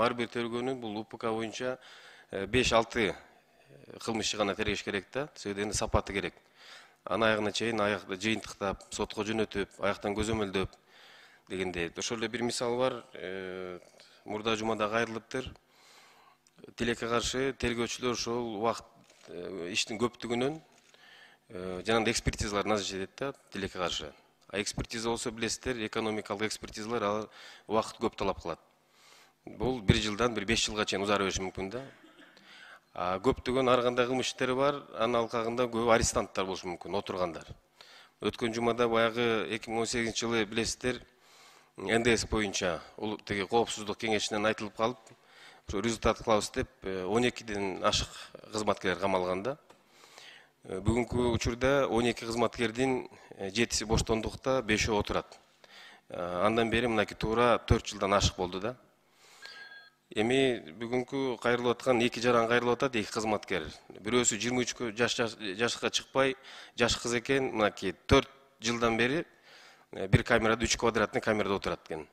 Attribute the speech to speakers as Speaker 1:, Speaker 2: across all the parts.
Speaker 1: ар бир тергөөнүн бул УПК боюнча 5-6 кылмышчы гана тергеш керек да. Себеби сапаты керек. Аны аягына чейин жыйынтыктап, сотко жөнөтүп, аяктан көзөмөлдөп дегенде. Ошол эле бир мисал бар. Мурда жумада кайрылыптыр. Тилекке каршы тергөөчүлөр ошол убакыт иштин көптүгүнөн жанагындай экспертизалар назначить этет да, тилекке каршы. А экспертиза болсо билесиздер, экономикалык экспертизалар ал убакыт көп талап кылат. Бул 1 жылдан 5 жылга чейин узара бериши мүмкүн да. Көптөгөн ар кандай кылмыш иштери бар, анын алкагында көп арестанттар болушу мүмкүн, отургандар. Өткөн жумада баягы 2018 жылы билесиздер, НДС боюнча теги коопсуздук кеңешинен айтылып калып, результат кылабыз деп 12ден ашык кызматкерлер камалган да. Бүгүнкү учурда 12 кызматкердин 7си боштондукта, 5-өө отурат. Андан бери мынакей туура 4 жылдан ашык болду да. Эми бүгүнкү кайрылып аткан 2 жаран кайрылып атат, 2 кызматкер. Бирөөсү 23 жашка чыкпай, жаш кыз экен, мынакей 4 жылдан бери бир камерада 3 квадратный камерада отурат экен.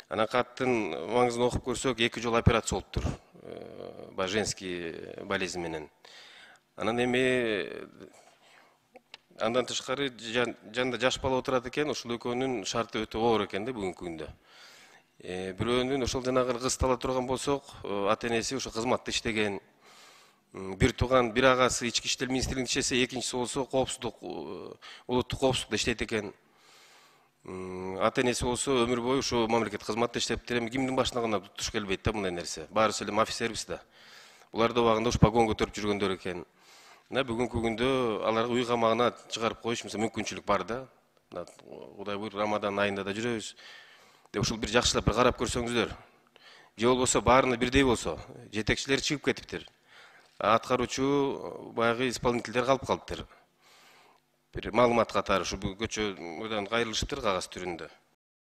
Speaker 1: Анан каттын маңызын окуп көрсөк, 2 жолу операция болуптур. Женский болезнь менен. Анан эми андан тышкары жанында жаш бала отурат экен, ошол экөөнүн шарты өтө оор экен да бүгүнкү күндө. Бирөөнүн ошол жанагы кызды ала турган болсок, ата-энеси ошо кызматта иштеген. Бир тууган, бир агасы ички иштер министрлигинде иштесе, экинчиси болсо коопсуздук, улуттук коопсуздукта иштейт экен. Ата-энеси болсо өмүр бою ошо мамлекет кызматта иштептир. Эми кимдин башына гана туш келбейт да мындай нерсе. Баарысы эле мафия сервис да. Булар да убагында уш погон көтөрүп жүргөндөр экен. Бүгүнкү күндө аларга үй камагына чыгарып коюш мүмкүнчүлүк бар да. Кудай буйруп Рамадан айында да жүрөбүз. Ушул бир жакшылап бир карап көрсөңүздөр. Же болбосо баарына бирдей болсо, жетекчилер чыгып кетиптир. Аткаруучу баягы исполнительдер калып калыптыр. Бир маалымат катары ушу көчө мындан кайрылыштыр кагаз түрүндө.